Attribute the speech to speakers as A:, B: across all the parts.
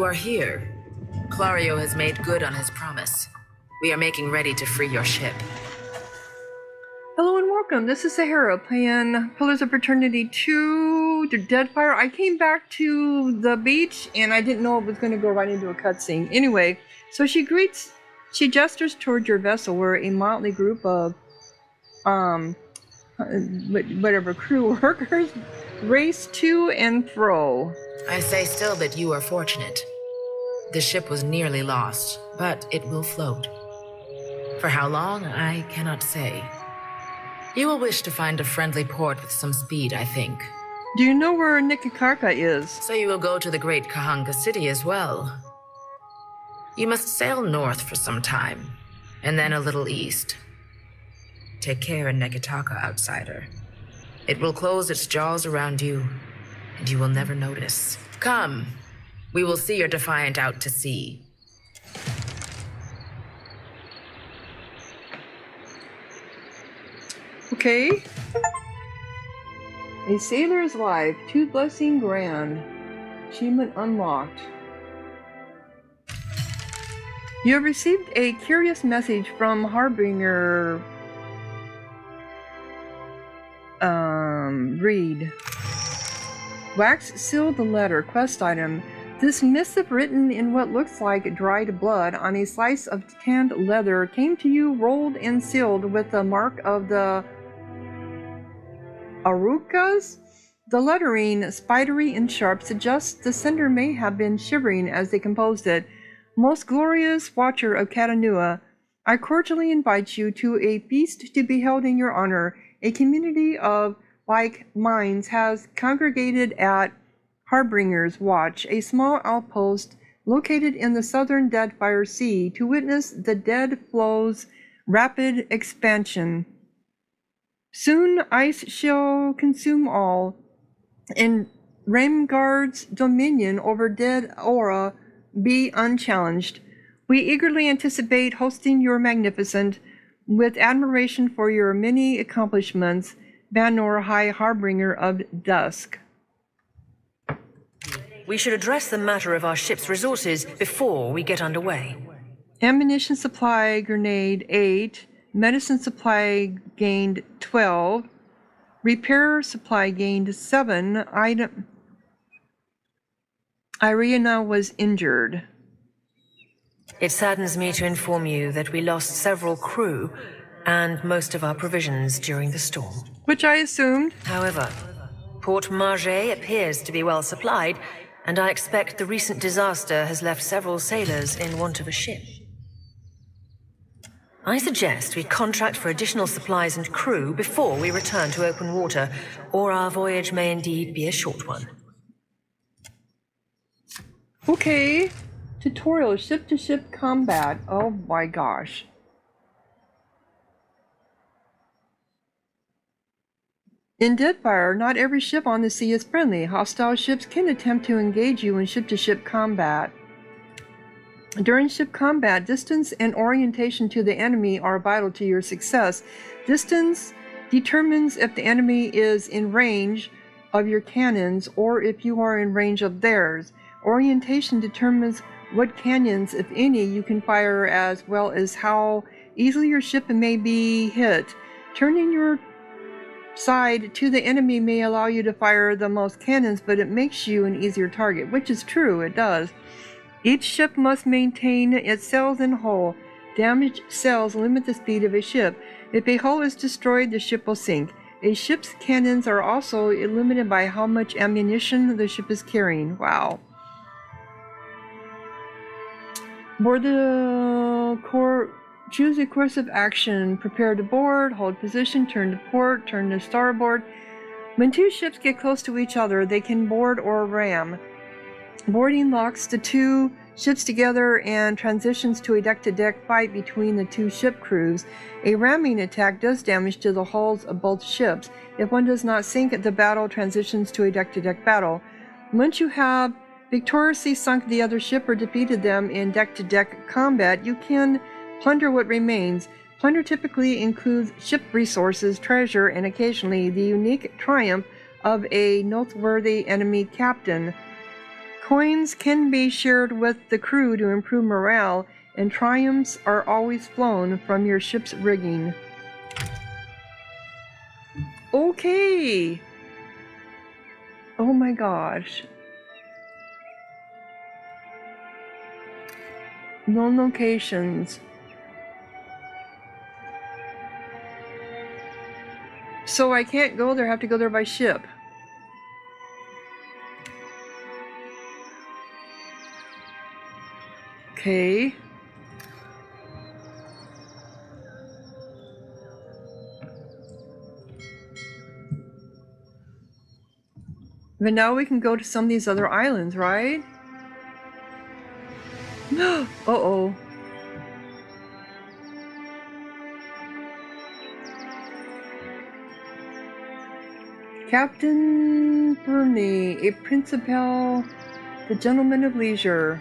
A: are here. Clario has made good on his promise. We are making ready to free your ship.
B: Hello and welcome. This is Sahara playing Pillars of Eternity 2 to Deadfire. I came back to the beach and I didn't know it was going to go right into a cutscene. Anyway, so she gestures towards your vessel where a motley group of whatever crew workers race to and fro.
A: I say still that you are fortunate. The ship was nearly lost, but it will float. For how long, I cannot say. You will wish to find a friendly port with some speed, I think.
B: Do you know where Nikakaka is?
A: So you will go to the great Kahanga city as well. You must sail north for some time, and then a little east. Take care in Nekitaka, outsider. It will close its jaws around you, and you will never notice. Come, we will see your Defiant out to sea.
B: Okay. A Sailor's Life, 2 Blessing Grand. Achievement unlocked. You have received a curious message from Harbinger. Read. Wax sealed the letter. Quest item. This missive written in what looks like dried blood on a slice of tanned leather came to you rolled and sealed with the mark of the Arukas? The lettering, spidery and sharp, suggests the sender may have been shivering as they composed it. Most glorious watcher of Katanua, I cordially invite you to a feast to be held in your honor. A community of like minds has congregated at Harbinger's Watch, a small outpost located in the southern Deadfire Sea, to witness the dead flow's rapid expansion. Soon ice shall consume all, and Raimgard's dominion over Dead Aura be unchallenged. We eagerly anticipate hosting your magnificent, with admiration for your many accomplishments, Banor High Harbinger of Dusk.
C: We should address the matter of our ship's resources before we get underway.
B: Ammunition supply grenade 8, medicine supply gained 12, repair supply gained 7, Irina was injured.
C: It saddens me to inform you that we lost several crew and most of our provisions during the storm.
B: Which I assumed.
C: However, Port Margé appears to be well supplied, and I expect the recent disaster has left several sailors in want of a ship. I suggest we contract for additional supplies and crew before we return to open water, or our voyage may indeed be a short one.
B: Okay. Tutorial, ship-to-ship combat. Oh my gosh. In Deadfire, not every ship on the sea is friendly. Hostile ships can attempt to engage you in ship-to-ship combat. During ship combat, distance and orientation to the enemy are vital to your success. Distance determines if the enemy is in range of your cannons or if you are in range of theirs. Orientation determines what cannons, if any, you can fire, as well as how easily your ship may be hit. Turning your side to the enemy may allow you to fire the most cannons, but it makes you an easier target, which is true, it does. Each ship must maintain its sails and hull. Damaged sails limit the speed of a ship. If a hull is destroyed, the ship will sink. A ship's cannons are also limited by how much ammunition the ship is carrying. Wow. Board the core. Choose a course of action. Prepare to board, hold position, turn to port, turn to starboard. When two ships get close to each other, they can board or ram. Boarding locks the two ships together and transitions to a deck-to-deck fight between the two ship crews. A ramming attack does damage to the hulls of both ships. If one does not sink, the battle transitions to a deck-to-deck battle. Once you have victoriously sunk the other ship or defeated them in deck-to-deck combat, you can plunder what remains. Plunder typically includes ship resources, treasure, and occasionally the unique triumph of a noteworthy enemy captain. Coins can be shared with the crew to improve morale, and triumphs are always flown from your ship's rigging. Okay! Oh my gosh. Known locations. So I can't go there, I have to go there by ship. Okay. But now we can go to some of these other islands, right? Uh-oh. Captain Furrante, a principal, the gentleman of leisure.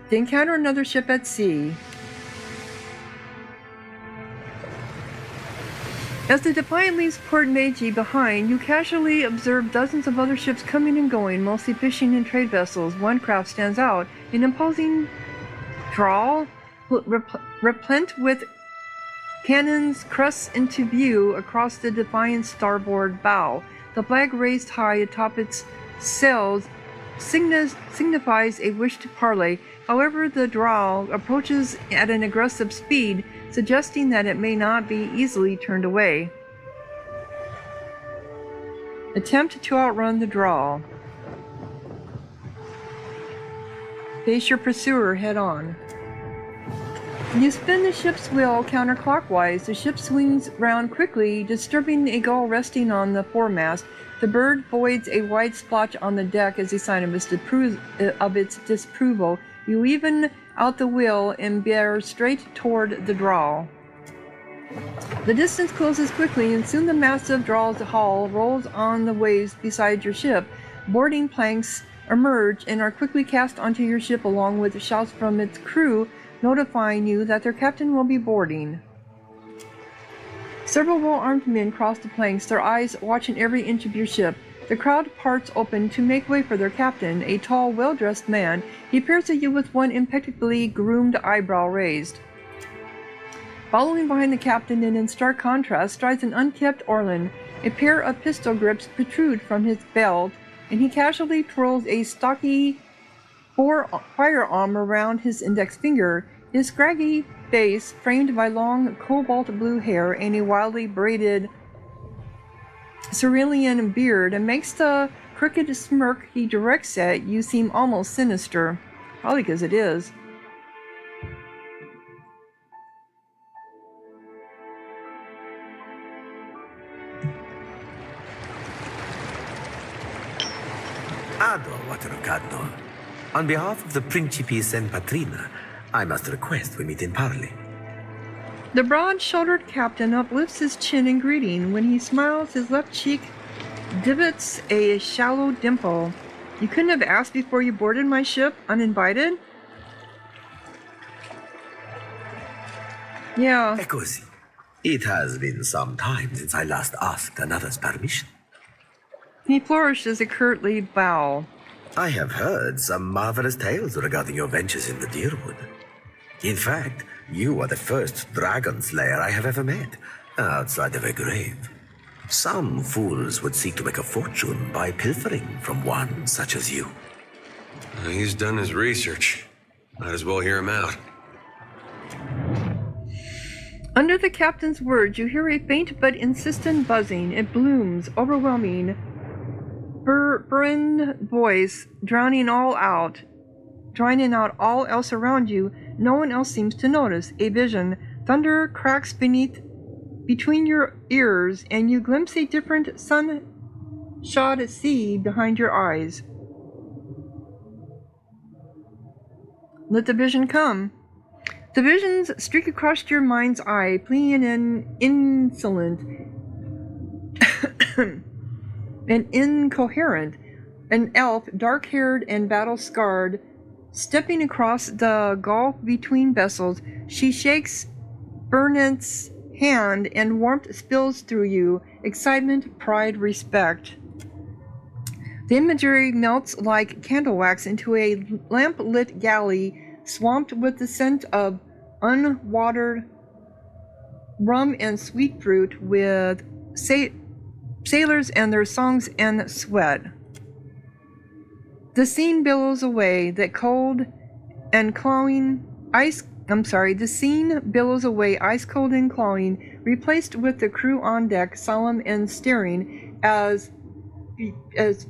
B: They encounter another ship at sea. As the Defiant leaves Port Meiji behind, you casually observe dozens of other ships coming and going, mostly fishing and trade vessels. One craft stands out, an imposing trawl, replete with cannons crusts into view across the Defiant's starboard bow. The flag raised high atop its sails signifies a wish to parley. However, the drawl approaches at an aggressive speed, suggesting that it may not be easily turned away. Attempt to outrun the drawl. Face your pursuer head on. You spin the ship's wheel counterclockwise. The ship swings round quickly, disturbing a gull resting on the foremast. The bird voids a wide splotch on the deck as a sign of its disapproval. You even out the wheel and bear straight toward the drawl. The distance closes quickly, and soon the massive drawl's hull rolls on the waves beside your ship. Boarding planks emerge and are quickly cast onto your ship along with shouts from its crew notifying you that their captain will be boarding. Several well-armed men cross the planks, their eyes watching every inch of your ship. The crowd parts open to make way for their captain, a tall, well-dressed man. He peers at you with one impeccably groomed eyebrow raised. Following behind the captain and in stark contrast strides an unkempt Orlan. A pair of pistol grips protrude from his belt, and he casually twirls a stocky firearm around his index finger. His scraggy face, framed by long cobalt blue hair and a wildly braided cerulean beard, makes the crooked smirk he directs at you seem almost sinister. Probably because it is.
D: Ado, Waterocadno. On behalf of the Principes and Patrina, I must request we meet in parley.
B: The broad-shouldered captain uplifts his chin in greeting. When he smiles, his left cheek divots a shallow dimple. You couldn't have asked before you boarded my ship, uninvited? Yeah.
D: Eccoci. It has been some time since I last asked another's permission.
B: He flourishes a courtly bow.
D: I have heard some marvelous tales regarding your ventures in the Deerwood. In fact, you are the first dragon slayer I have ever met, outside of a grave. Some fools would seek to make a fortune by pilfering from one such as you.
E: He's done his research. Might as well hear him out.
B: Under the captain's words, you hear a faint but insistent buzzing. It blooms, overwhelming. Burren voice, drowning out all else around you. No one else seems to notice. A vision. Thunder cracks between your ears, and you glimpse a different sun-shod sea behind your eyes. Let the vision come. The visions streak across your mind's eye, pleading and insolent and incoherent. An elf, dark-haired and battle-scarred, stepping across the gulf between vessels. She shakes Burnett's hand, and warmth spills through you. Excitement, pride, respect. The imagery melts like candle wax into a lamp-lit galley swamped with the scent of unwatered rum and sweet fruit, with sailors and their songs and sweat. The scene billows away, the scene billows away, ice cold and clawing, replaced with the crew on deck, solemn and staring, as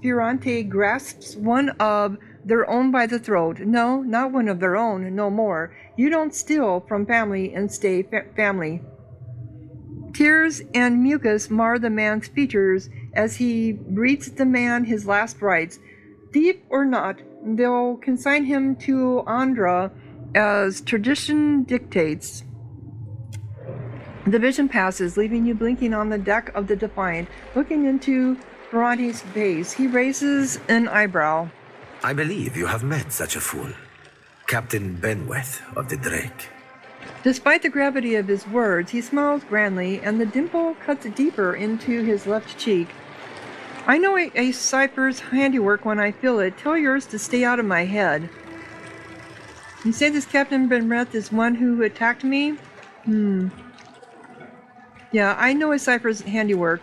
B: Furrante grasps one of their own by the throat. No, not one of their own, no more. You don't steal from family and stay family. Tears and mucus mar the man's features as he reads the man his last rites. Thief or not, they'll consign him to Andra as tradition dictates. The vision passes, leaving you blinking on the deck of the Defiant, looking into Ferrante's face. He raises an eyebrow.
D: I believe you have met such a fool. Captain Benweth of the Drake.
B: Despite the gravity of his words, he smiles grandly, and the dimple cuts deeper into his left cheek. I know a cipher's handiwork when I feel it. Tell yours to stay out of my head. You say this Captain Benweth is one who attacked me? Yeah, I know a cipher's handiwork.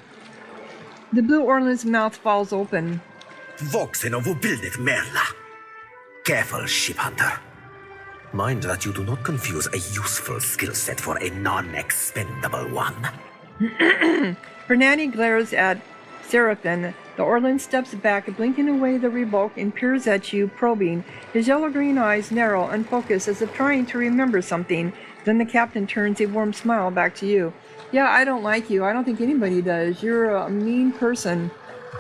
B: The Blue Orland's mouth falls open.
D: Voxen of ubildet merla. Careful, Shiphunder. Mind that you do not confuse a useful skill set for a non-expendable one.
B: Fernani glares at Serafen. The Orland steps back, blinking away the revoke, and peers at you, probing. His yellow-green eyes narrow, unfocused, as if trying to remember something. Then the captain turns a warm smile back to you. Yeah, I don't like you. I don't think anybody does. You're a mean person.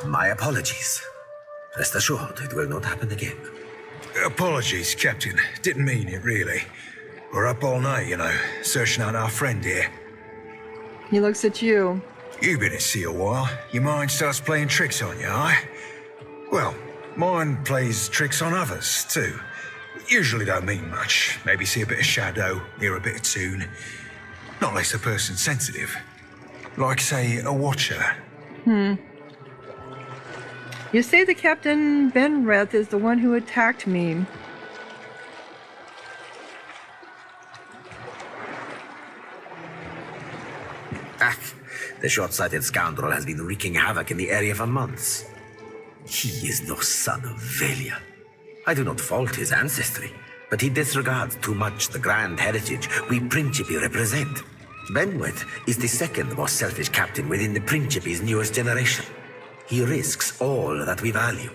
D: My apologies. Rest assured, it will not happen again.
F: Apologies, Captain. Didn't mean it, really. We're up all night, you know, searching out our friend here.
B: He looks at you.
F: You've been at sea a while. Your mind starts playing tricks on you, aye? Well, mine plays tricks on others, too. Usually don't mean much. Maybe see a bit of shadow, hear a bit of tune. Not unless the person's sensitive. Like, say, a watcher.
B: You say the Captain Benweth is the one who attacked me.
D: The short-sighted scoundrel has been wreaking havoc in the area for months. He is no son of Valia. I do not fault his ancestry, but he disregards too much the grand heritage we Principi represent. Benweth is the second most selfish captain within the Principi's newest generation. He risks all that we value.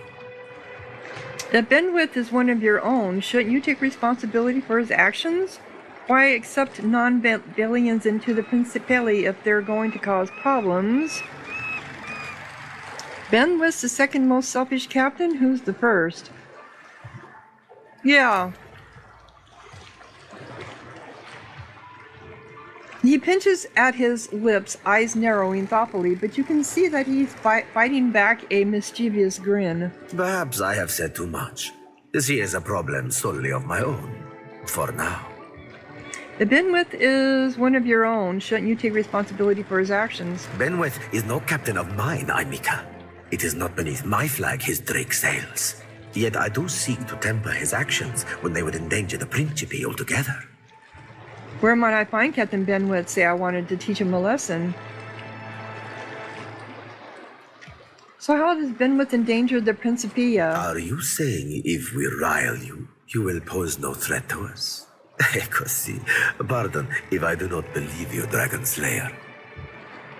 B: If Benweth is one of your own, shouldn't you take responsibility for his actions? Why accept non-Valians into the Principality if they're going to cause problems? Benweth's the second most selfish captain? Who's the first? Yeah. He pinches at his lips, eyes narrowing thoughtfully, but you can see that he's fighting back a mischievous grin.
D: Perhaps I have said too much. This is a problem solely of my own. For now.
B: If Benweth is one of your own, shouldn't you take responsibility for his actions?
D: Benweth is no captain of mine, Imika. It is not beneath my flag his Drake sails. Yet I do seek to temper his actions when they would endanger the Principi altogether.
B: Where might I find Captain Benweth? Say I wanted to teach him a lesson. So how does Benweth endanger the Principia?
D: Are you saying if we rile you, you will pose no threat to us? Ecosi, pardon if I do not believe you, Dragon Slayer.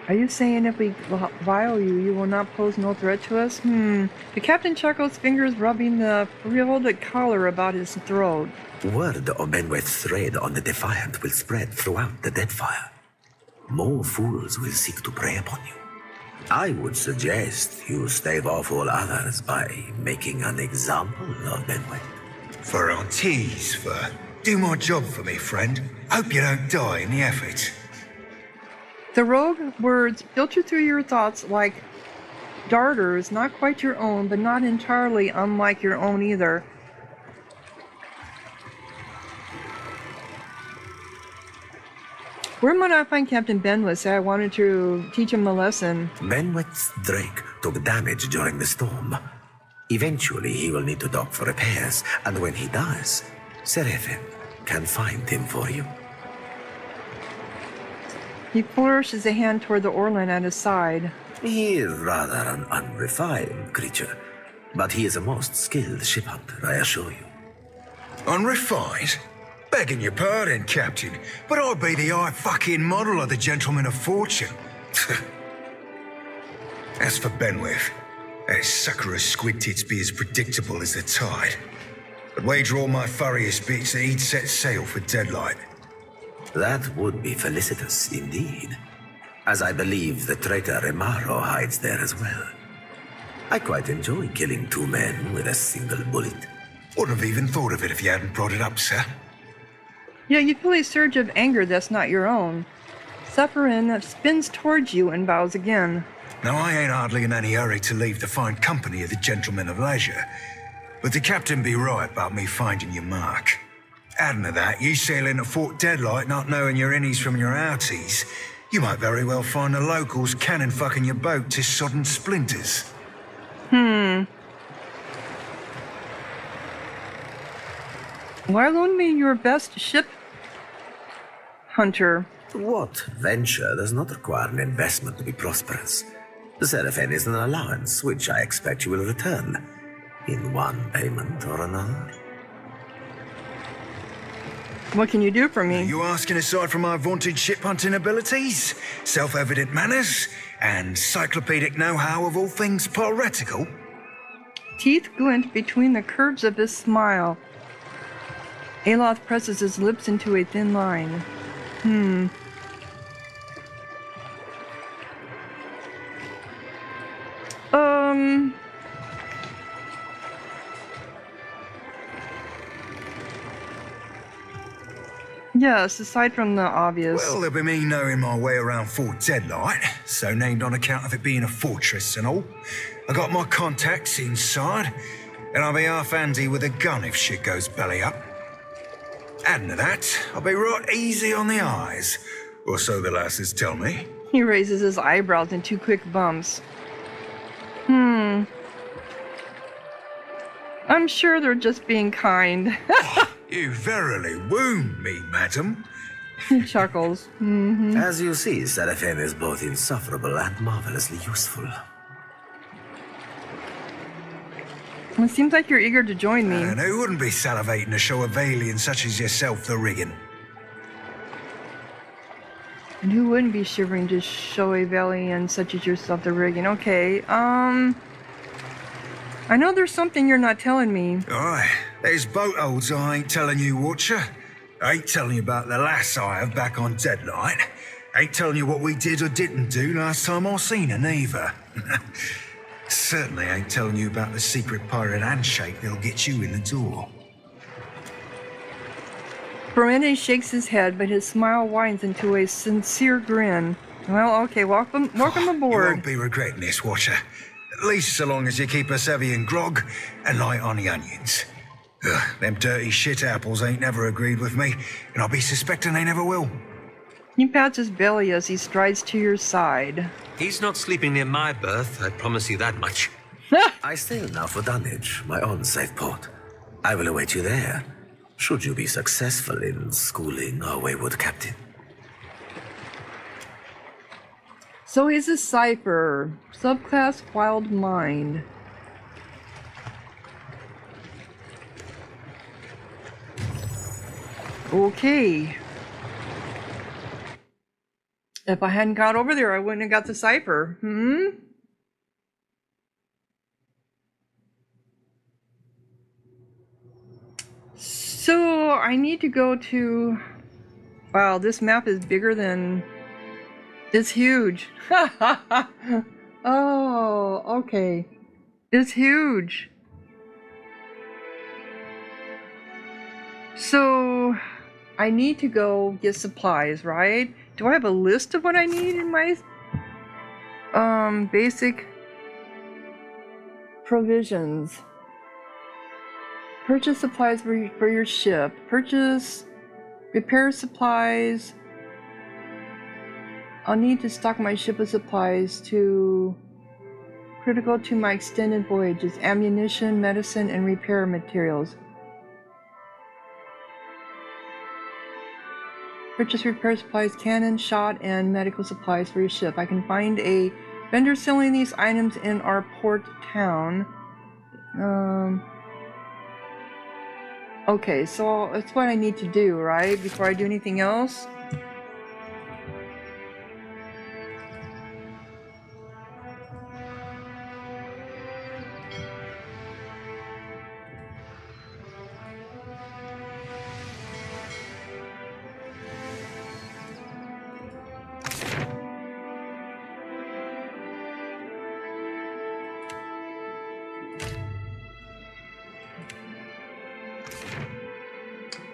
B: Are you saying if we vile you, you will not pose no threat to us? The captain chuckles, fingers rubbing the frilled collar about his throat.
D: Word of Benweth's raid on the Defiant will spread throughout the Deadfire. More fools will seek to prey upon you. I would suggest you stave off all others by making an example of Benweth.
F: Ferrante's, do my job for me, friend. Hope you don't die in the effort.
B: The rogue words filter through your thoughts like darters, not quite your own, but not entirely unlike your own either. Where might I find Captain Benweth? Say I wanted to teach him a lesson.
D: Benweth's Drake took damage during the storm. Eventually, he will need to dock for repairs, and when he does, Serafen can find him for you.
B: He flourishes a hand toward the Orlan at his side.
D: He is rather an unrefined creature, but he is a most skilled Shiphunder, I assure you.
F: Unrefined? Begging your pardon, Captain, but I'd be the high fucking model of the gentleman of fortune. As for Benwith, that sucker of squid tits be as predictable as the tide. I'd wager all my furriest bits that he'd set sail for Deadlight.
D: That would be felicitous indeed, as I believe the traitor Remaro hides there as well. I quite enjoy killing 2 men with a single bullet.
F: Wouldn't have even thought of it if you hadn't brought it up, sir.
B: Yeah, you feel a surge of anger that's not your own. Serafen spins towards you and bows again.
F: Now, I ain't hardly in any hurry to leave the fine company of the gentlemen of leisure, but the captain be right about me finding your mark. Adding to that, you sail into Fort Deadlight not knowing your innies from your outies, you might very well find the locals cannon fucking your boat to sodden splinters.
B: Why loan me your best ship, Hunter?
D: What venture does not require an investment to be prosperous? The Serafen is an allowance, which I expect you will return, in one payment or another.
B: What can you do for me?
F: You asking aside from my vaunted ship hunting abilities, self-evident manners, and encyclopedic know-how of all things piratical?
B: Teeth glint between the curves of his smile. Aloth presses his lips into a thin line. Yes, aside from the obvious.
F: Well, there'll be me knowing my way around Fort Deadlight, so named on account of it being a fortress and all. I got my contacts inside, and I'll be half handy with a gun if shit goes belly up. Adding to that, I'll be right easy on the eyes, or so the lasses tell me.
B: He raises his eyebrows in 2 quick bumps. I'm sure they're just being kind.
F: You verily wound me, madam.
B: He chuckles.
D: As you see, Serafen is both insufferable and marvelously useful.
B: It seems like you're eager to join me.
F: And who wouldn't be salivating to show a Valian such as yourself the rigging?
B: And who wouldn't be shivering to show a valiant such as yourself the rigging? Okay, I know there's something you're not telling me.
F: Aye, there's boat holds I ain't telling you, Watcher. I ain't telling you about the lass I have back on Deadlight. Ain't telling you what we did or didn't do last time I seen her, neither. Certainly ain't telling you about the secret pirate handshake that'll get you in the door.
B: Furrante shakes his head, but his smile widens into a sincere grin. Well, okay, welcome
F: You
B: aboard.
F: won't be regretting this, Watcher. At least so long as you keep us heavy in grog and light on the onions. Them dirty shit apples ain't never agreed with me, and I'll be suspecting they never will.
B: He pats his belly as he strides to your side.
E: He's not sleeping near my berth, I promise you that much.
D: I sail now for Dunwich, my own safe port. I will await you there, should you be successful in schooling our wayward captain.
B: So he's a cipher, subclass Wild Mind. Okay. If I hadn't got over there, I wouldn't have got the cipher. So I need to go to... Wow, this map is bigger than... It's huge. Oh, okay. It's huge. So I need to go get supplies, right? Do I have a list of what I need in my basic provisions? Purchase supplies for your ship. Purchase repair supplies. I'll need to stock my ship with supplies to critical to my extended voyages: ammunition, medicine, and repair materials. Purchase repair supplies, cannon, shot, and medical supplies for your ship. I can find a vendor selling these items in our port town. Okay, so that's what I need to do, right? Before I do anything else?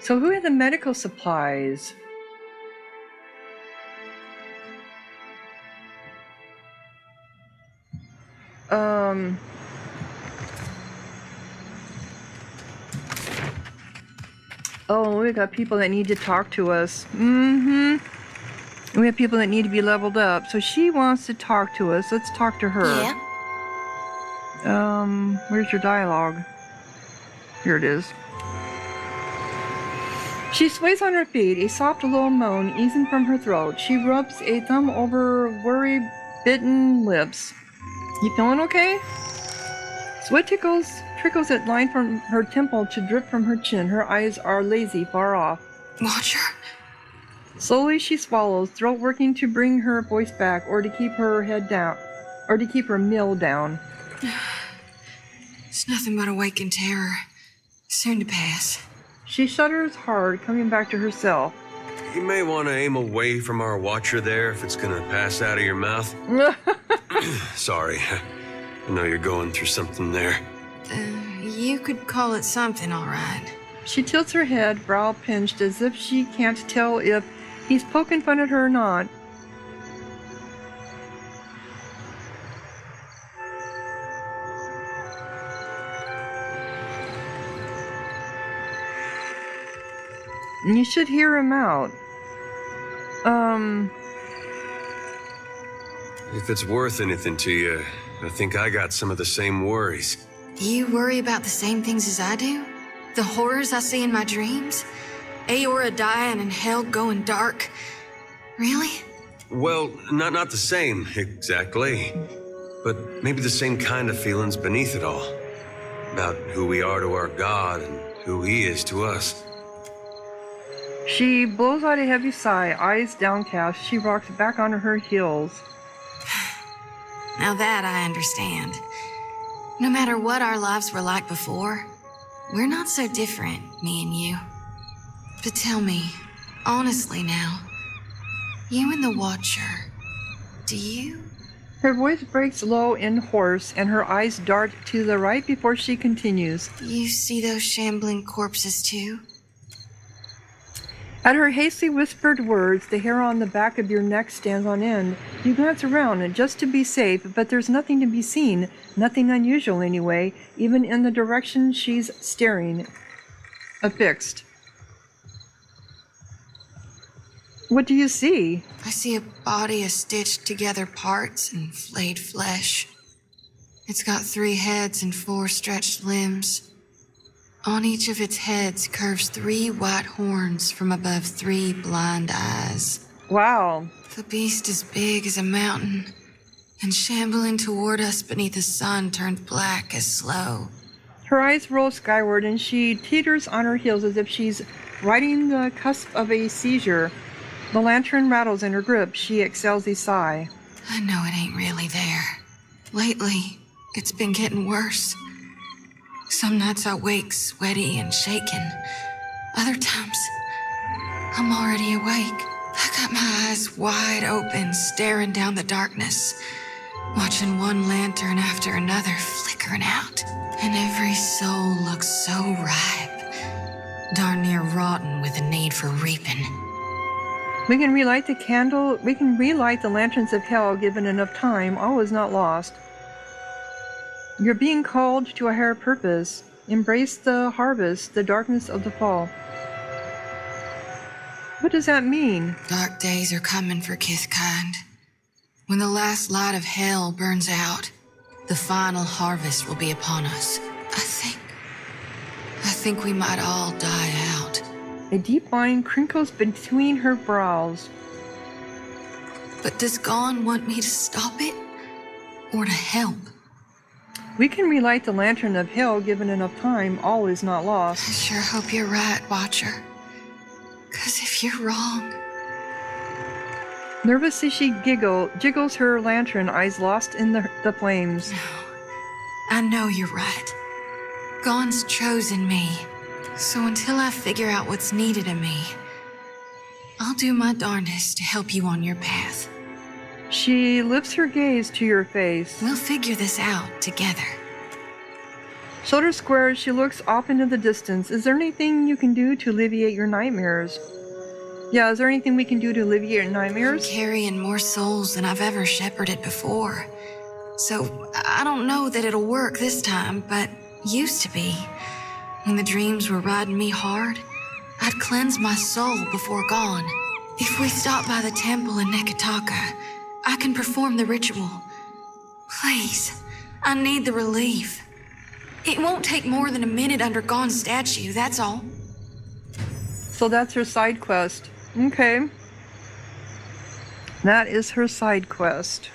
B: So who had the medical supplies? Oh, we got people that need to talk to us. We have people that need to be leveled up. So she wants to talk to us. Let's talk to her.
G: Yeah?
B: Where's your dialogue? Here it is. She sways on her feet, a soft low moan easing from her throat. She rubs a thumb over worry-bitten lips. You feeling okay? Sweat trickles that line from her temple to drip from her chin. Her eyes are lazy, far off.
G: Watcher?
B: Slowly she swallows, throat working to bring her voice back, or to keep her head down, or to keep her meal down.
G: It's nothing but awakened terror. Soon to pass.
B: She shudders hard, coming back to herself.
E: You may want to aim away from our watcher there if it's gonna pass out of your mouth. Sorry. I know you're going through something there.
G: You could call it something, all right.
B: She tilts her head, brow pinched, as if she can't tell if he's poking fun at her or not. You should hear him out.
E: If it's worth anything to you, I think I got some of the same worries.
G: You worry about the same things as I do? The horrors I see in my dreams? Aora dying and hell going dark? Really?
E: Well, not the same, exactly. But maybe the same kind of feelings beneath it all. About who we are to our God and who he is to us.
B: She blows out a heavy sigh, eyes downcast. She rocks back on her heels.
G: Now that I understand. No matter what our lives were like before, we're not so different, me and you. But tell me, honestly now, you and the Watcher, do you?
B: Her voice breaks low and hoarse, and her eyes dart to the right before she continues.
G: You see those shambling corpses too?
B: At her hastily whispered words, the hair on the back of your neck stands on end. You glance around just to be safe, but there's nothing to be seen, nothing unusual anyway, even in the direction she's staring. Affixed. What do you see?
G: I see a body of stitched together parts and flayed flesh. It's got 3 heads and 4 stretched limbs. On each of its heads curves 3 white horns from above 3 blind eyes.
B: Wow.
G: The beast is big as a mountain, and shambling toward us beneath a sun turned black as slow.
B: Her eyes roll skyward, and she teeters on her heels as if she's riding the cusp of a seizure. The lantern rattles in her grip. She exhales a sigh.
G: I know it ain't really there. Lately, it's been getting worse. Some nights I wake sweaty and shaken. Other times, I'm already awake. I got my eyes wide open, staring down the darkness, watching one lantern after another flickering out. And every soul looks so ripe, darn near rotten with a need for reaping.
B: We can relight the candle. We can relight the lanterns of hell given enough time. All is not lost. You're being called to a higher purpose. Embrace the harvest, the darkness of the fall. What does that mean?
G: Dark days are coming for Kithkind. When the last light of hell burns out, The final harvest will be upon us. I think we might all die out.
B: A deep line crinkles between her brows.
G: But does Gone want me to stop it? Or to help?
B: We can relight the lantern of hell given enough time. All is not
G: I
B: lost.
G: sure hope you're right, Watcher. 'Cause if you're wrong...
B: Nervously she jiggles her lantern, eyes lost in the flames.
G: No, I know you're right. Gone's chosen me. So until I figure out what's needed of me, I'll do my darndest to help you on your path.
B: She lifts her gaze to your face.
G: We'll figure this out together.
B: Shoulder squares, she looks off into the distance. Is there anything you can do to alleviate your nightmares? Yeah, is there anything we can do to alleviate your nightmares?
G: I'm carrying more souls than I've ever shepherded before. So I don't know that it'll work this time, but used to be. When the dreams were riding me hard, I'd cleanse my soul before Gone. If we stop by the temple in Neketaka, I can perform the ritual. Please, I need the relief. It won't take more than a minute under Gone's statue, that's all.
B: So that's her side quest. Okay. That is her side quest.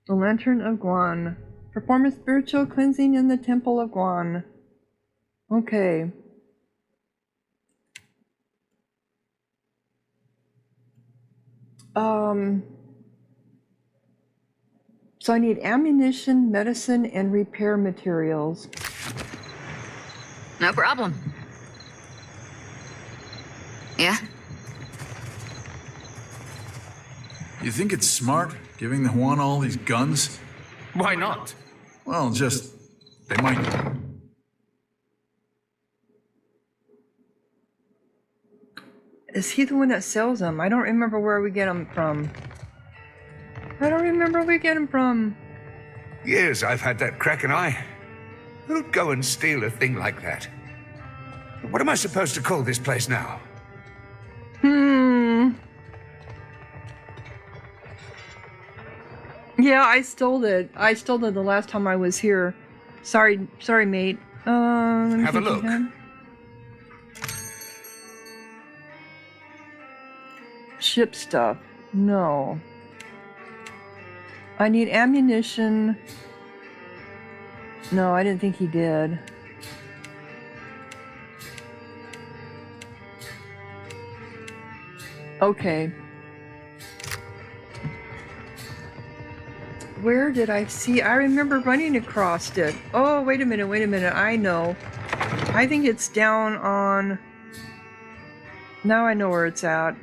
B: The Lantern of Guan. Perform a spiritual cleansing in the Temple of Guan. Okay. So I need ammunition, medicine, and repair materials.
H: No problem. Yeah?
I: You think it's smart, giving the Huan all these guns?
J: Why not?
I: Well, just... they might...
B: Is he the one that sells them? I don't remember where we get them from. I don't remember where we get them from.
K: Years I've had that crack an eye. Who'd go and steal a thing like that? What am I supposed to call this place now?
B: Yeah, I stole it. I stole it the last time I was here. Sorry, mate. Let me
K: Have a
B: think
K: look.
B: again. Ship stuff. No. I need ammunition. No, I didn't think he did. Okay. Where did I see? I remember running across it. Oh, wait a minute. I know. I think it's down on... Now I know where it's at.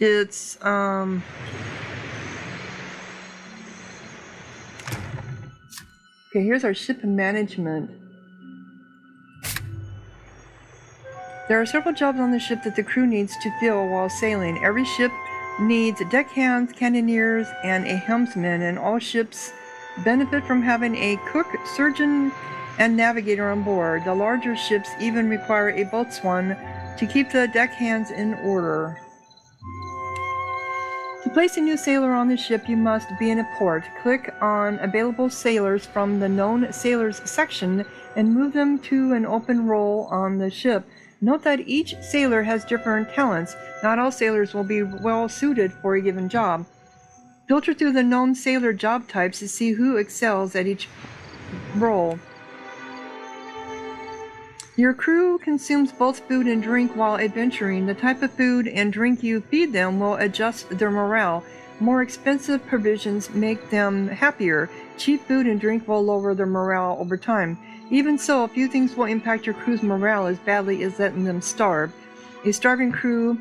B: It's, Okay, here's our ship management. There are several jobs on the ship that the crew needs to fill while sailing. Every ship needs deckhands, cannoneers, and a helmsman, and all ships benefit from having a cook, surgeon, and navigator on board. The larger ships even require a boatswain to keep the deckhands in order. To place a new sailor on the ship, you must be in a port. Click on available sailors from the known sailors section and move them to an open role on the ship. Note that each sailor has different talents. Not all sailors will be well suited for a given job. Filter through the known sailor job types to see who excels at each role. Your crew consumes both food and drink while adventuring. The type of food and drink you feed them will adjust their morale. More expensive provisions make them happier. Cheap food and drink will lower their morale over time. Even so, a few things will impact your crew's morale as badly as letting them starve. A starving crew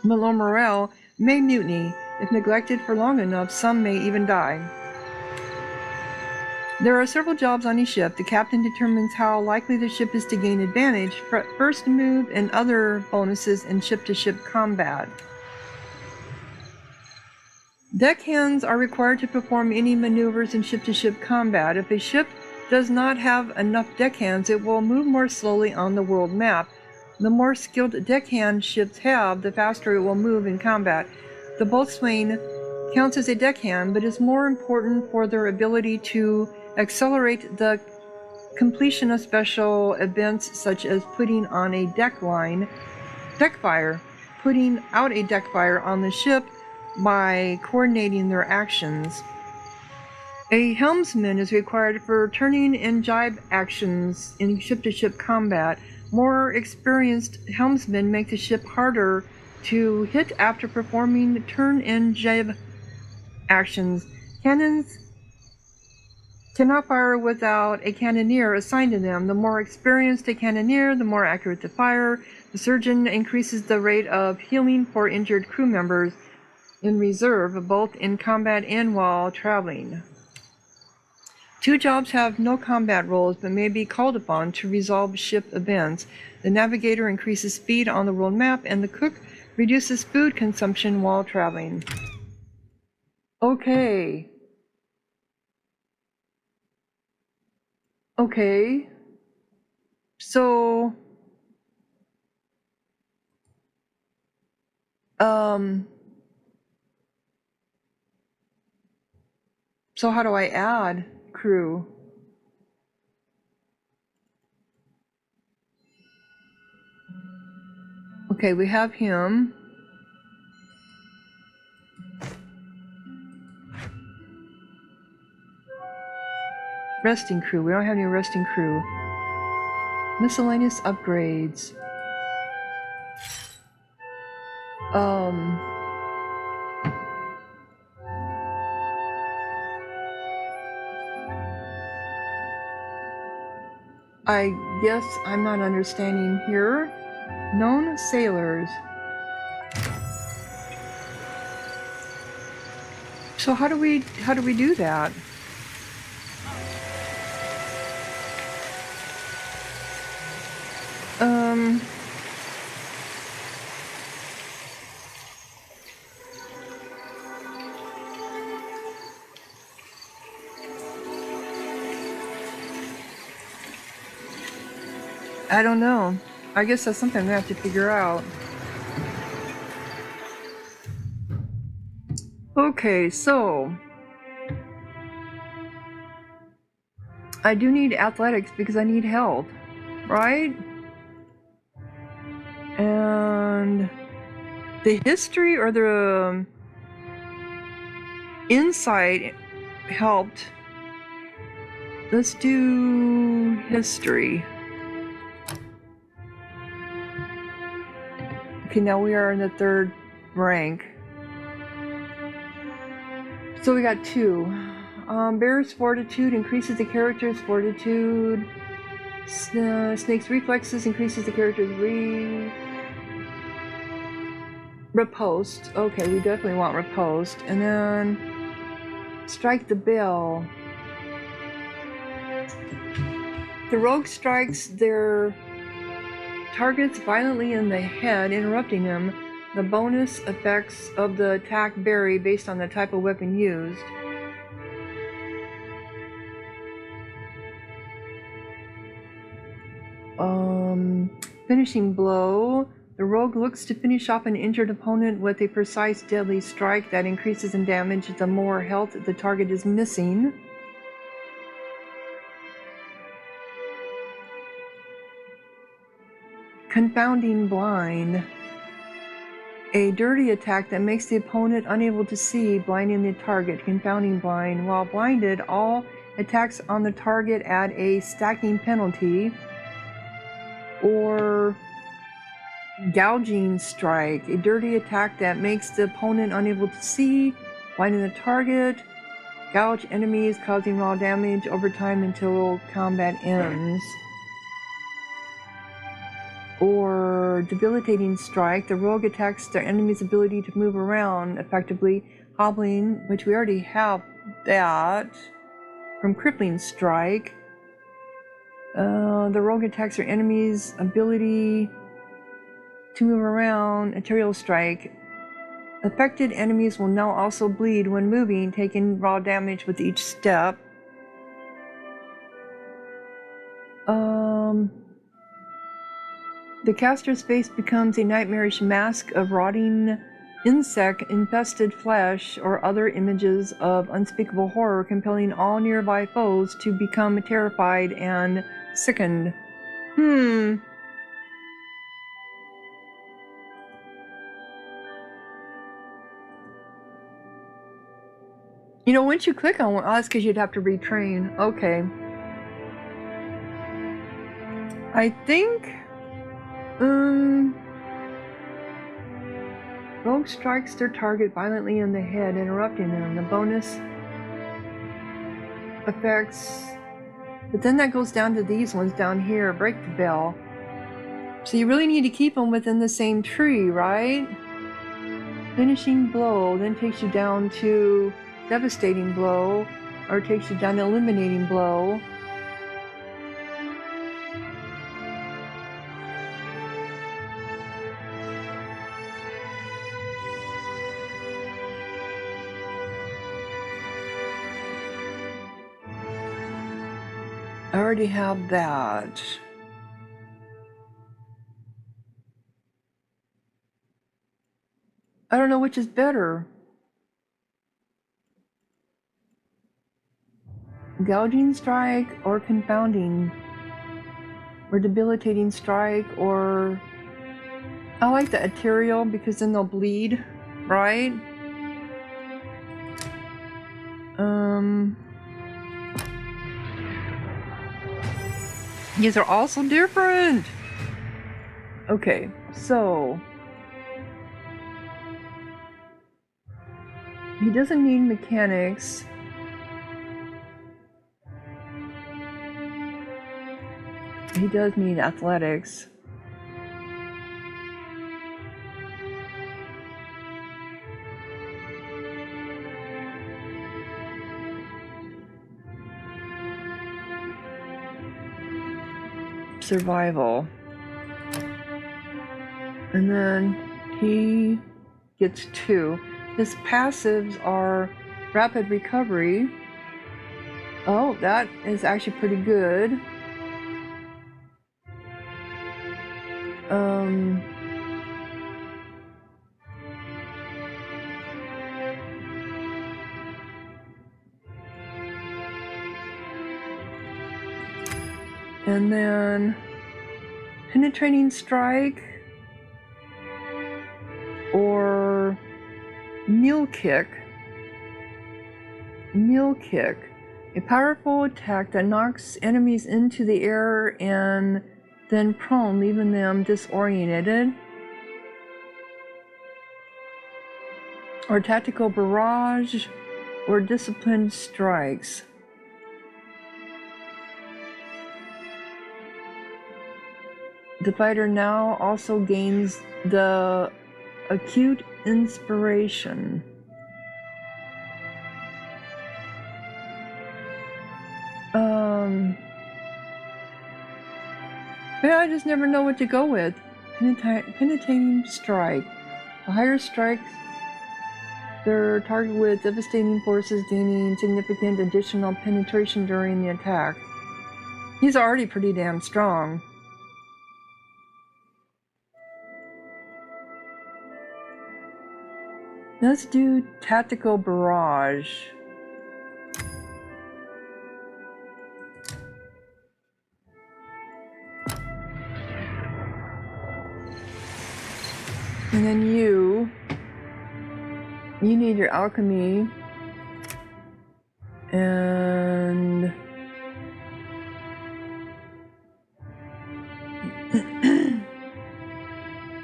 B: with low morale may mutiny. If neglected for long enough, some may even die. There are several jobs on each ship. The captain determines how likely the ship is to gain advantage, first move, and other bonuses in ship-to-ship combat. Deckhands are required to perform any maneuvers in ship-to-ship combat. If a ship does not have enough deckhands, it will move more slowly on the world map. The more skilled deckhand ships have, the faster it will move in combat. The boatswain counts as a deckhand, but is more important for their ability to accelerate the completion of special events such as putting on a Deadfire, putting out a Deadfire on the ship by coordinating their actions. A helmsman is required for turning and jibe actions in ship-to-ship combat. More experienced helmsmen make the ship harder to hit after performing turn and jibe actions. Cannons cannot fire without a cannoneer assigned to them. The more experienced a cannoneer, the more accurate the fire. The surgeon increases the rate of healing for injured crew members in reserve, both in combat and while traveling. Two jobs have no combat roles but may be called upon to resolve ship events. The navigator increases speed on the world map, and the cook reduces food consumption while traveling. Okay. So, so how do I add crew? Okay, we have him. Resting crew. We don't have any resting crew. Miscellaneous upgrades. I guess I'm not understanding here. Known sailors. So how do we do that? I don't know. I guess that's something we have to figure out. Okay, so I do need athletics because I need health, right? And the history or the insight helped. Let's do history. Okay, now we are in the 3rd rank. So we got 2. Bear's fortitude increases the character's fortitude. Snake's reflexes increases the character's riposte. Okay, we definitely want riposte. And then strike the bell. The rogue strikes their targets violently in the head, interrupting them. The bonus effects of the attack vary based on the type of weapon used. Finishing blow. The rogue looks to finish off an injured opponent with a precise deadly strike that increases in damage the more health the target is missing. Confounding blind. A dirty attack that makes the opponent unable to see, blinding the target. Confounding blind. While blinded, all attacks on the target add a stacking penalty. Or gouging strike. A dirty attack that makes the opponent unable to see, blinding the target. Gouge enemies, causing raw damage over time until combat ends. Or debilitating strike. The rogue attacks their enemy's ability to move around effectively, hobbling, which we already have that from crippling strike. The rogue attacks their enemy's ability to move around, arterial strike. Affected enemies will now also bleed when moving, taking raw damage with each step. The caster's face becomes a nightmarish mask of rotting insect-infested flesh or other images of unspeakable horror, compelling all nearby foes to become terrified and sickened. You know, once you click on one, oh, that's because you'd have to retrain. Okay. I think, rogue strikes their target violently in the head, interrupting them. The bonus effects, but then that goes down to these ones down here. Break the bell. So you really need to keep them within the same tree, right? Finishing blow then takes you down to devastating blow, or takes you down to eliminating blow. I already have that. I don't know which is better. Gouging strike or confounding, or debilitating strike, or I like the ethereal because then they'll bleed, right? These are also different. Okay, so he doesn't need mechanics. He does need athletics. Survival. And then he gets 2. His passives are rapid recovery. Oh, that is actually pretty good. And then penetrating strike or kneel kick. Kneel kick, a powerful attack that knocks enemies into the air and then prone, leaving them disoriented. Or tactical barrage or disciplined strikes. The fighter now also gains the acute inspiration. Yeah, I just never know what to go with. Penetrating strike. A higher strike their target with devastating forces, gaining significant additional penetration during the attack. He's already pretty damn strong. Let's do tactical barrage. And then you need your alchemy and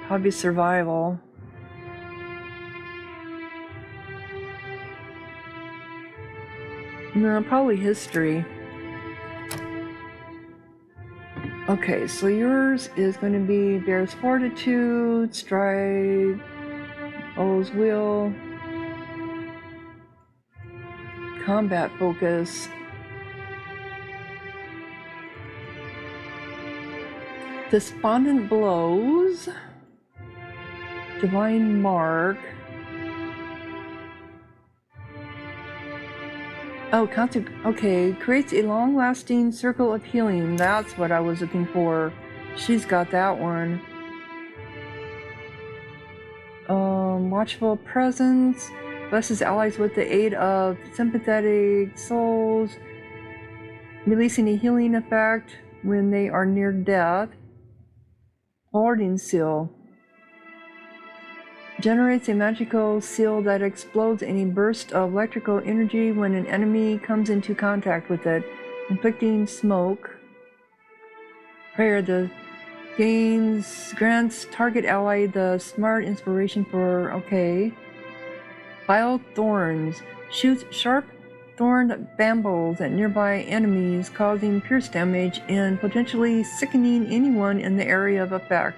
B: probably survival. No, probably history. Okay, so yours is going to be Bear's Fortitude, Stride, O's Will, Combat Focus, Despondent Blows, Divine Mark. Oh, okay, creates a long-lasting circle of healing. That's what I was looking for. She's got that one. watchful presence, blesses allies with the aid of sympathetic souls, releasing a healing effect when they are near death. Warding seal. Generates a magical seal that explodes in a burst of electrical energy when an enemy comes into contact with it, inflicting smoke. Prayer grants target ally the smart inspiration for Vile thorns. Shoots sharp thorned brambles at nearby enemies, causing pierce damage and potentially sickening anyone in the area of effect.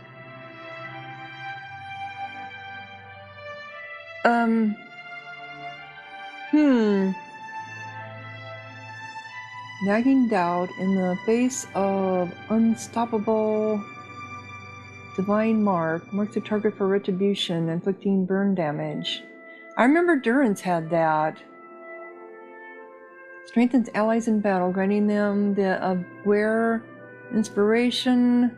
B: Nagging doubt in the face of unstoppable divine marks the target for retribution, inflicting burn damage. I remember Durance had that. Strengthens allies in battle, granting them the aware inspiration.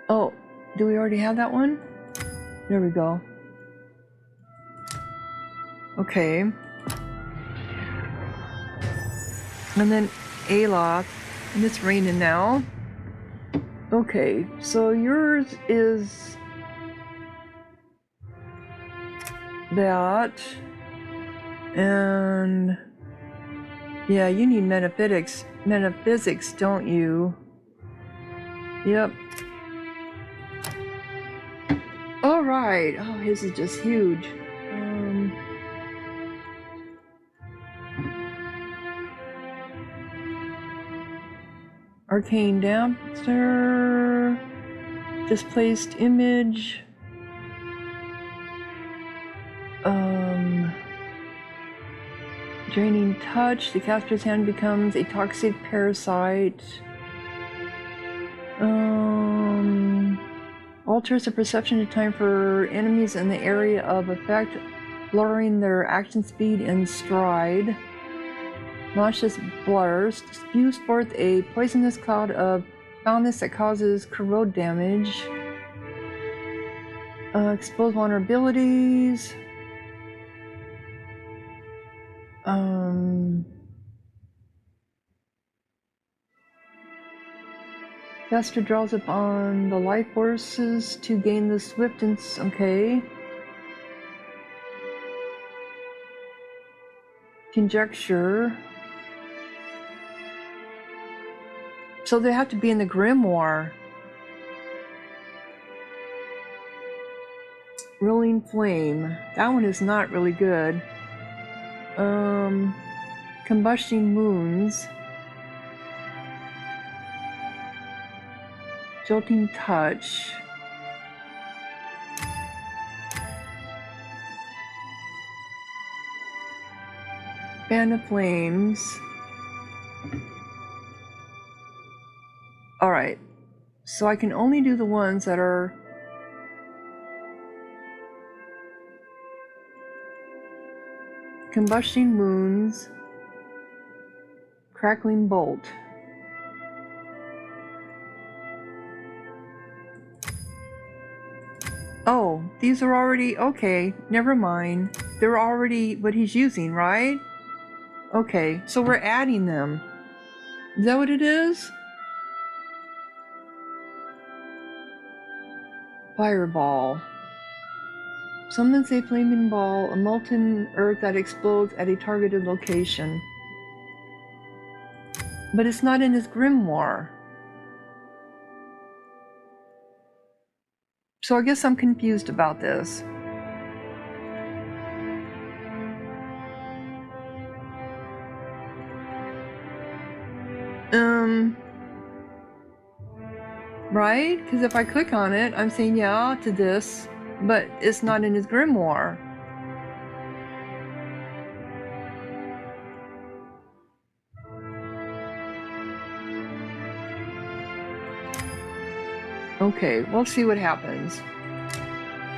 B: Oh, do we already have that one? There we go. Okay. And then Aloth, and it's raining now. Okay, so yours is that, and yeah, you need metaphysics, don't you? Yep. All right. Oh, his is just huge. Arcane Damper, displaced image, draining touch, the caster's hand becomes a toxic parasite, alters the perception of time for enemies in the area of effect, blurring their action speed and stride. Nauseous blurs, spews forth a poisonous cloud of foulness that causes corrode damage. Expose vulnerabilities. Caster draws upon the life forces to gain the swift and conjecture. So they have to be in the grimoire. Rolling flame. That one is not really good. Combusting wounds. Jolting touch. Fan of flames. Alright, so I can only do the ones that are combusting wounds, crackling bolt. Oh, these are already, okay, never mind. They're already what he's using, right? Okay, so we're adding them. Is that what it is? Fireball. Summons a flaming ball, a molten earth that explodes at a targeted location. But it's not in his grimoire. So I guess I'm confused about this. Right? Because if I click on it, I'm saying yeah to this, but it's not in his grimoire. Okay, we'll see what happens.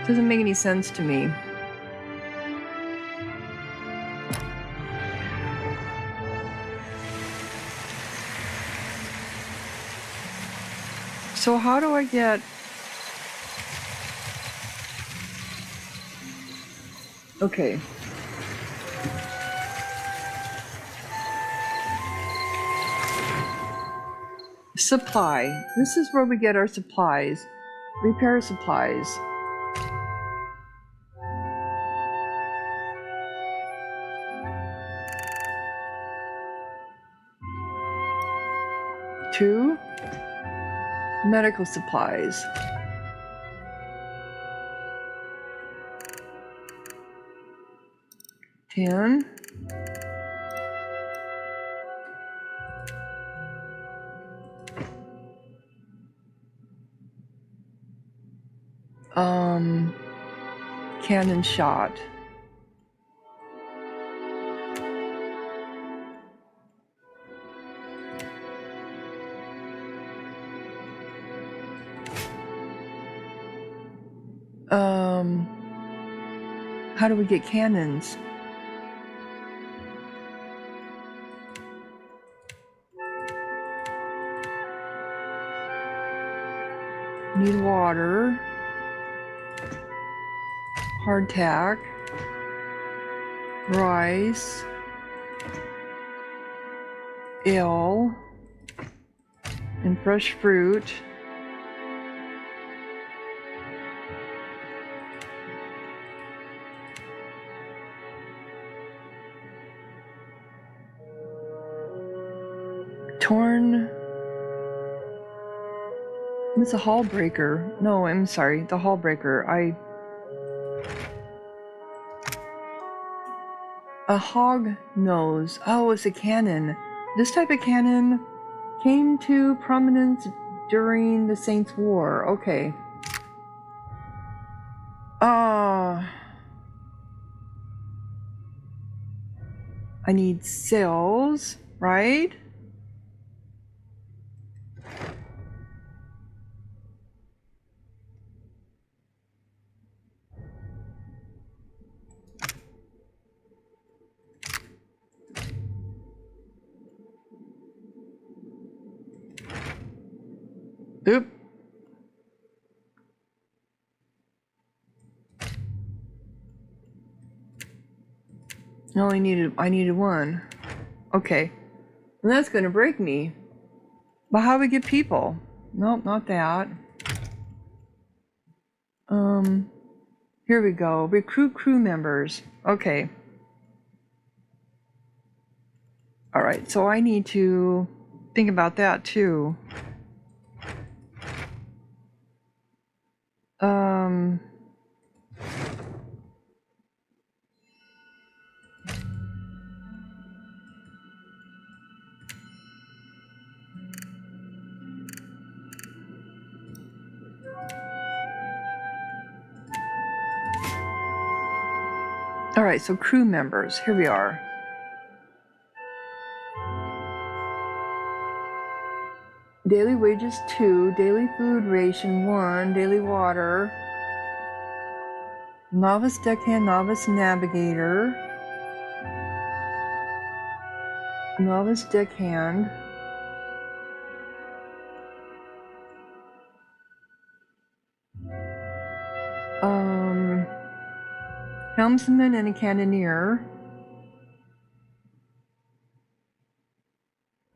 B: Doesn't make any sense to me. So how do I get... Okay. Supply. This is where we get our supplies. Repair supplies. Two. Medical supplies. Ten. Cannon shot. How do we get cannons? Need water. Hardtack. Rice. Ale. And fresh fruit. Torn. It's a hull breaker. No, I'm sorry, the hull breaker. A hog nose. Oh, it's a cannon. This type of cannon came to prominence during the Saints' War. Okay. I need sails, right? Oop. I needed one. Okay. And that's gonna break me. But how do we get people? Nope, not that. Here we go. Recruit crew members. Okay. Alright, so I need to think about that too. Alright, so crew members. Here we are. Daily wages 2, daily food ration 1, daily water, novice deckhand, novice navigator, novice deckhand, helmsman and a cannoneer,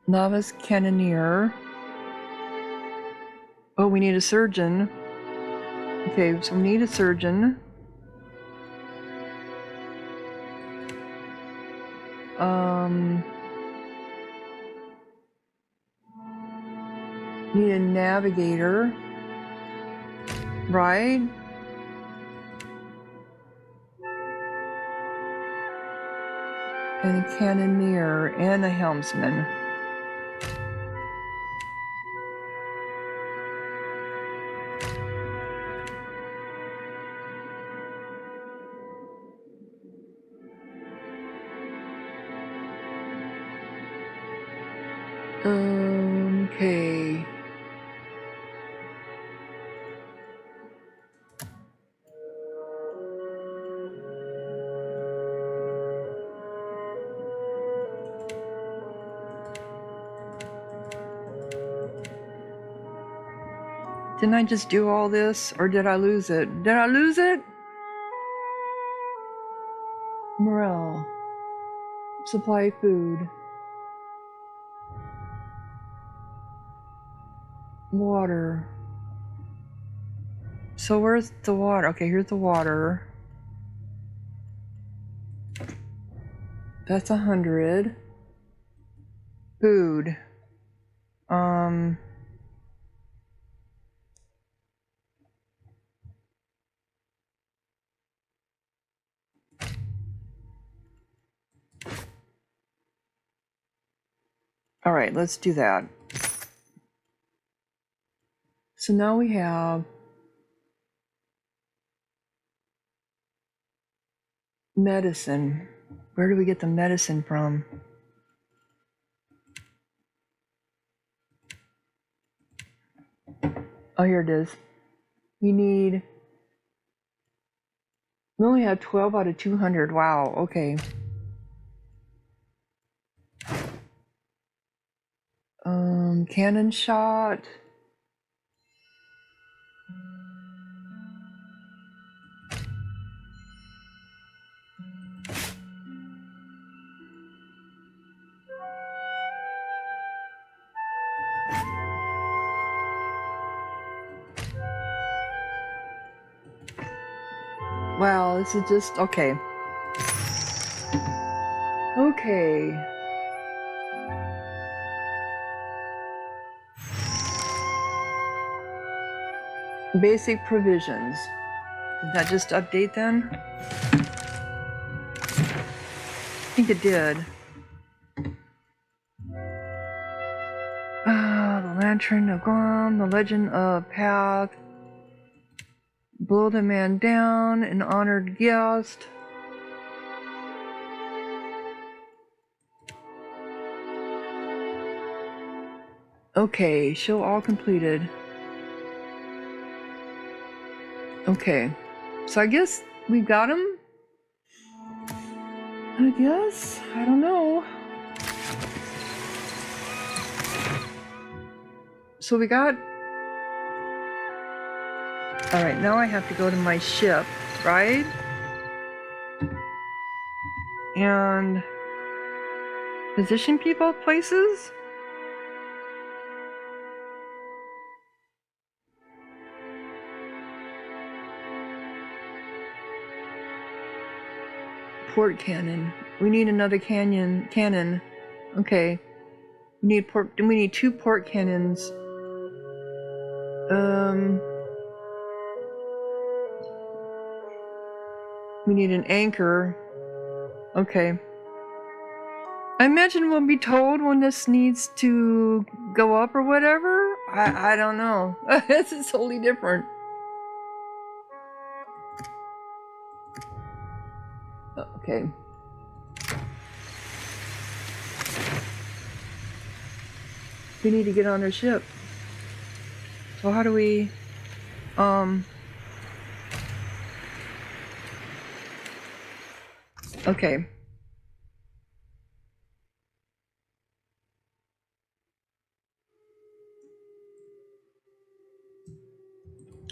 B: novice cannoneer. Oh, we need a surgeon. Okay, so we need a surgeon. Need a navigator. Right? And a cannoneer and a helmsman. Okay. Didn't I just do all this, or did I lose it? Did I lose it? Morale. Supply food. Water. So where's the water? Okay, here's the water. That's 100. Food. All right, let's do that. So now we have medicine. Where do we get the medicine from? Oh, here it is. We only have 12 out of 200. Wow, okay. Cannon shot. Wow, this is just, okay. Okay. Basic provisions. Did that just update then? I think it did. The Lantern of Guam, the Legend of Path. Blow the man down, an honored guest. Okay, show all completed. Okay, so I guess we got him? I guess? I don't know. So we got... Alright, now I have to go to my ship, right? And... position people places? Port cannon. We need another cannon. Okay. We need 2 port cannons. We need an anchor. Okay. I imagine we'll be told when this needs to go up or whatever. I don't know. This is totally different. Okay. We need to get on their ship. So how do we... Okay.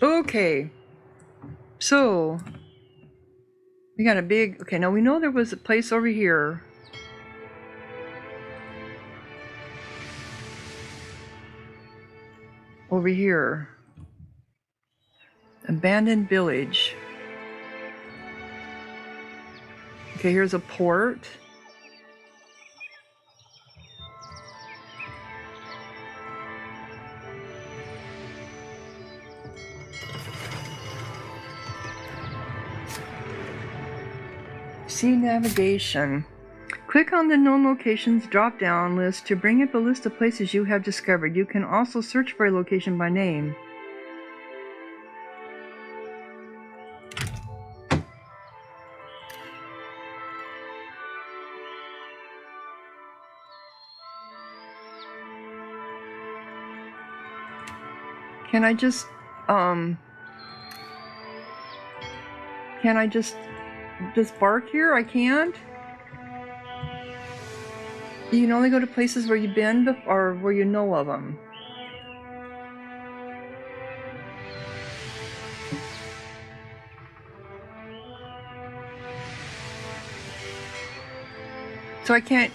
B: Okay. So... we got a big... Okay, now we know there was a place over here. Over here. Abandoned village. Okay, here's a port. See navigation. Click on the known locations drop-down list to bring up a list of places you have discovered. You can also search for a location by name. Can I just bark here? I can't? You can only go to places where you've been or where you know of them. So I can't.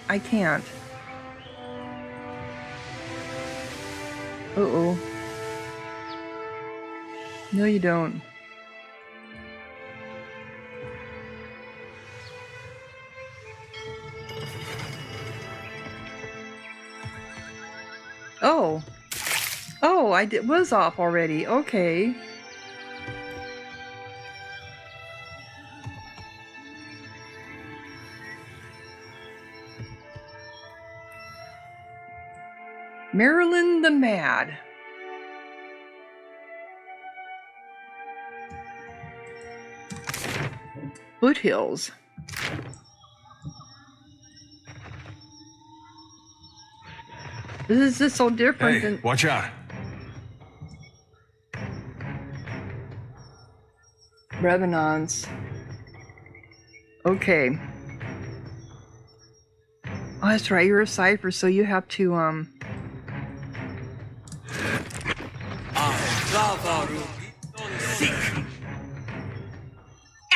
B: Uh-oh. No, you don't. Oh. Oh, was off already. Okay. Marilyn the Mad. Foothills. This is just so different than...
I: Watch out.
B: Revenants. Okay. Oh, that's right. You're a cipher, so you have to,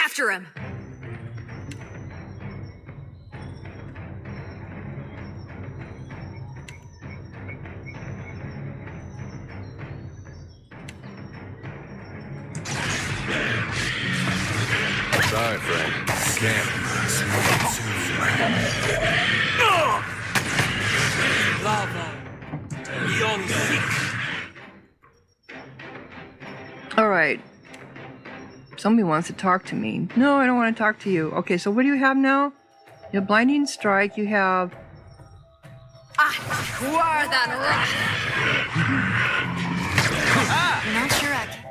C: After him!
I: Sorry, Frank. Can't.
B: all right. Somebody wants to talk to me. No, I don't want to talk to you. Okay, so what do you have now? You have Blinding Strike. You have...
C: Not sure I can.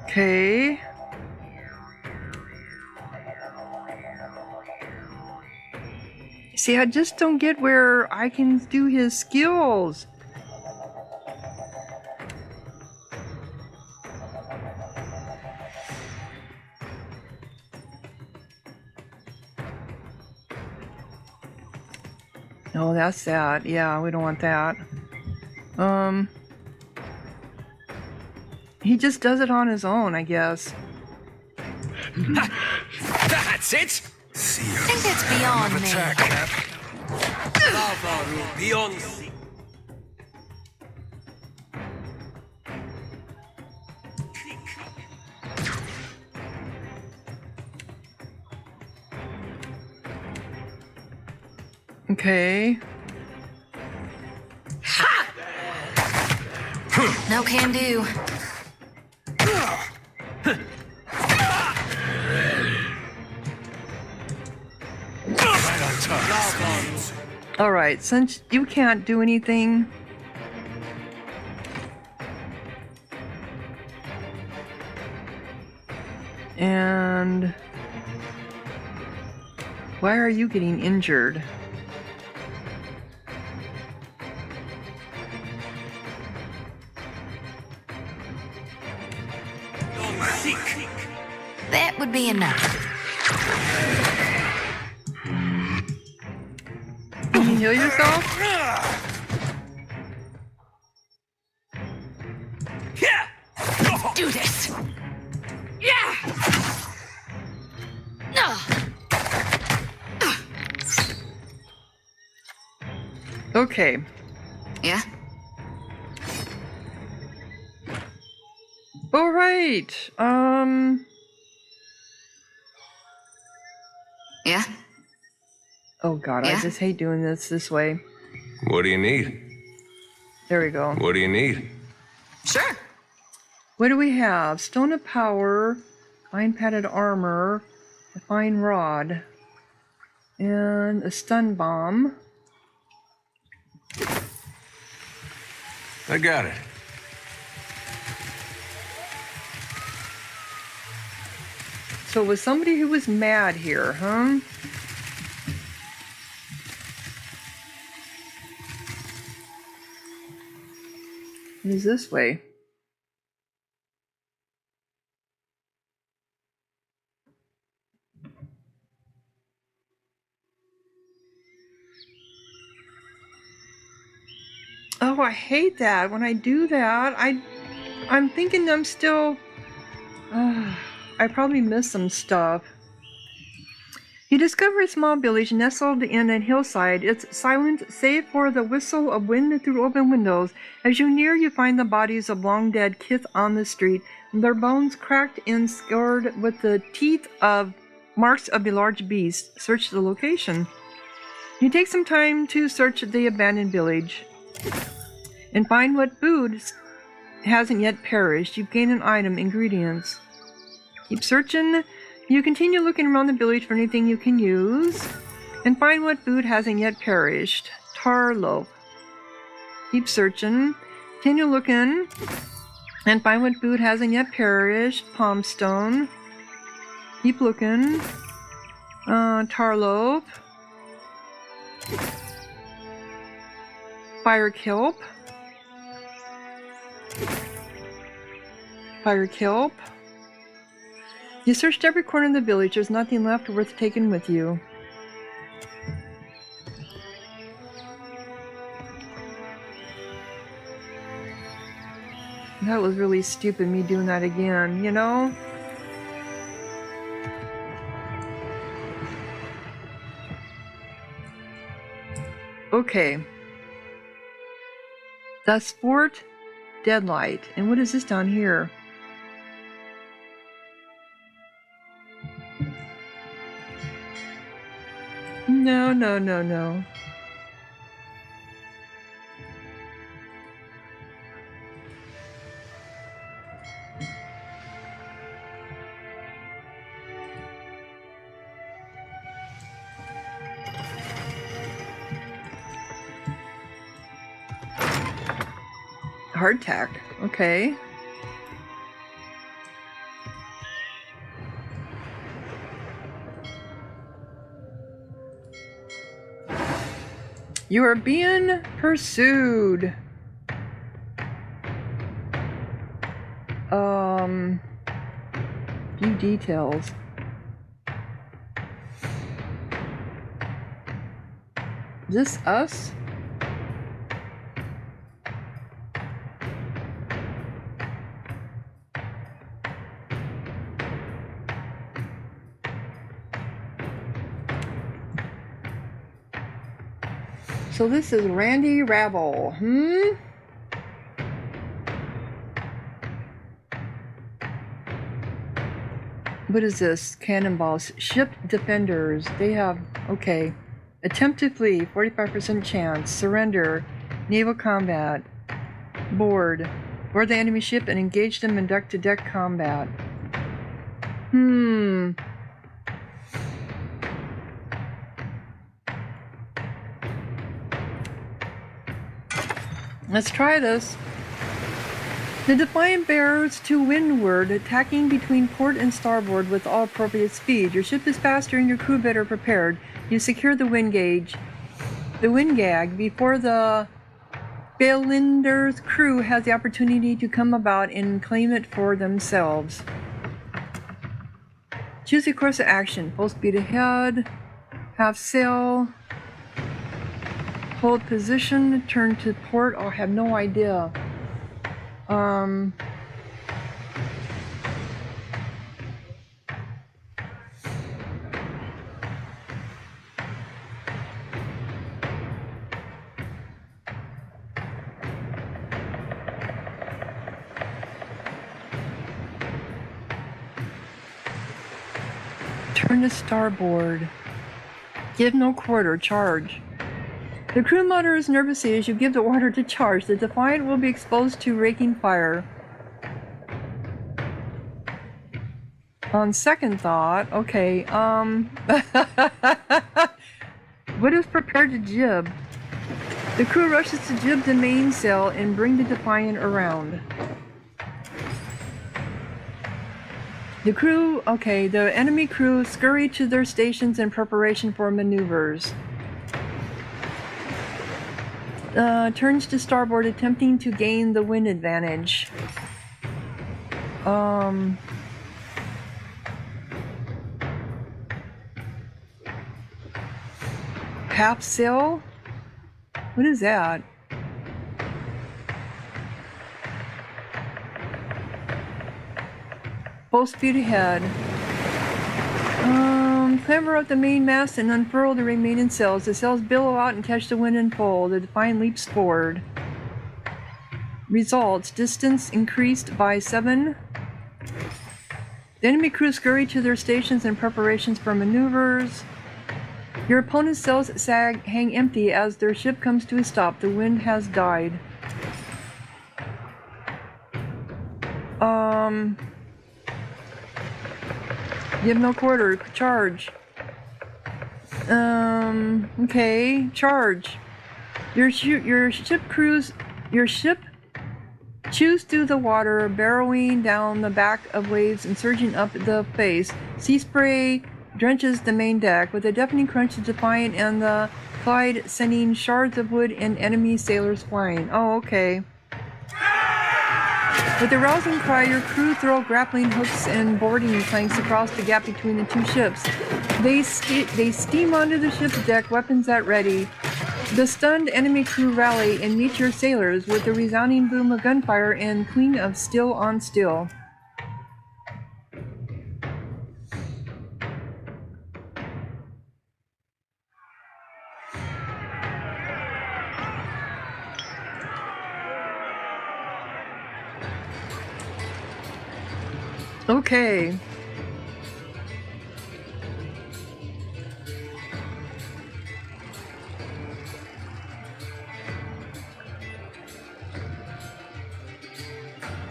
B: Okay. See, I just don't get where I can do his skills. Oh, that's that. Yeah, we don't want that. He just does it on his own, I guess.
K: That's it!
C: I think it's beyond me.
K: Attack, Cap.
E: Beyond.
B: Okay.
C: No can do.
B: All right, since you can't do anything, and why are you getting injured?
C: That would be enough.
B: Can you heal yourself?
C: Do this. Yeah.
B: Okay.
G: Yeah?
B: All right.
G: Yeah?
B: Oh God, I
G: Yeah?
B: just hate doing this way.
E: What do you need?
B: There we go.
E: What do you need?
G: Sure.
B: What do we have? Stone of Power, fine padded armor, a fine rod, and a stun bomb.
E: I got it.
B: So it was somebody who was mad here, huh? What is this way? Oh, I hate that. When I do that, I'm thinking I'm still... I probably missed some stuff. You discover a small village nestled in a hillside. It's silent, save for the whistle of wind through open windows. As you near, you find the bodies of long-dead kith on the street, their bones cracked and scored with the teeth of marks of a large beast. Search the location. You take some time to search the abandoned village and find what food hasn't yet perished. You've gained an item, ingredients. Keep searching. You continue looking around the village for anything you can use and find what food hasn't yet perished. Tar loaf. Keep searching. Continue looking and find what food hasn't yet perished. Palm stone. Keep looking. Tar loaf. Fire kelp. Fire kelp. You searched every corner of the village. There's nothing left worth taking with you. That was really stupid, me doing that again, you know? Okay. The Sport Deadlight. And what is this down here? No, no, no, no. Hardtack. Okay. You are being pursued. Few details. Is this us? So this is Randy Rabble, What is this? Cannonballs. Ship defenders. They have, okay. Attempt to flee, 45% chance. Surrender. Naval combat. Board. Board the enemy ship and engage them in deck-to-deck combat. Let's try this. The Defiant bears to windward, attacking between port and starboard with all appropriate speed. Your ship is faster and your crew better prepared. You secure the wind gag before the Balinder's crew has the opportunity to come about and claim it for themselves. Choose a course of action. Full speed ahead. Half sail. Hold position. Turn to port. I have no idea. Turn to starboard. Give no quarter. Charge. The crew mutters nervously as you give the order to charge. The Defiant will be exposed to raking fire. On second thought, okay, what is prepared to jib? The crew rushes to jib the mainsail and bring the Defiant around. The crew, okay, the enemy crew scurry to their stations in preparation for maneuvers. Turns to starboard, attempting to gain the wind advantage. Half sail? What is that? Full speed ahead. clamber up the main mast and unfurl the remaining sails. The sails billow out and catch the wind and pull. The Defiant leaps forward. Results: distance increased by 7. The enemy crew scurry to their stations in preparations for maneuvers. Your opponent's sails hang empty as their ship comes to a stop. The wind has died. Give no quarter. Charge. Okay. Charge. Your ship chews through the water, barrowing down the back of waves and surging up the face. Sea spray drenches the main deck. With a deafening crunch, the Defiant and the Clyde sending shards of wood and enemy sailors flying. Oh, okay. With a rousing cry, your crew throw grappling hooks and boarding planks across the gap between the two ships. They steam onto the ship's deck, weapons at ready. The stunned enemy crew rally and meet your sailors with the resounding boom of gunfire and cling of steel on steel. Okay.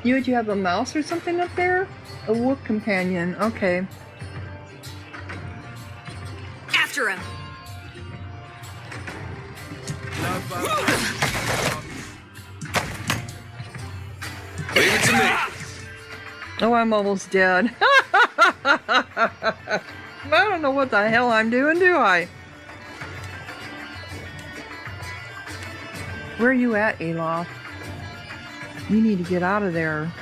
B: Would you have a mouse or something up there? A wolf companion. Okay.
G: After him!
E: Leave it to me.
B: Oh, I'm almost dead. I don't know what the hell I'm doing, do I? Where are you at, Alof? You need to get out of there.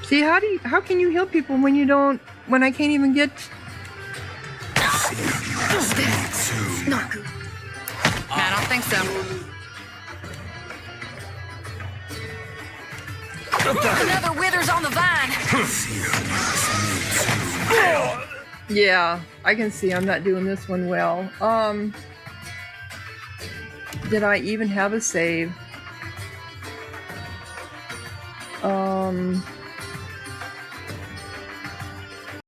B: See, how can you heal people when you don't, when I can't even get...
G: No. I don't think so. Another withers on the vine.
B: Yeah, I can see I'm not doing this one well. Did I even have a save?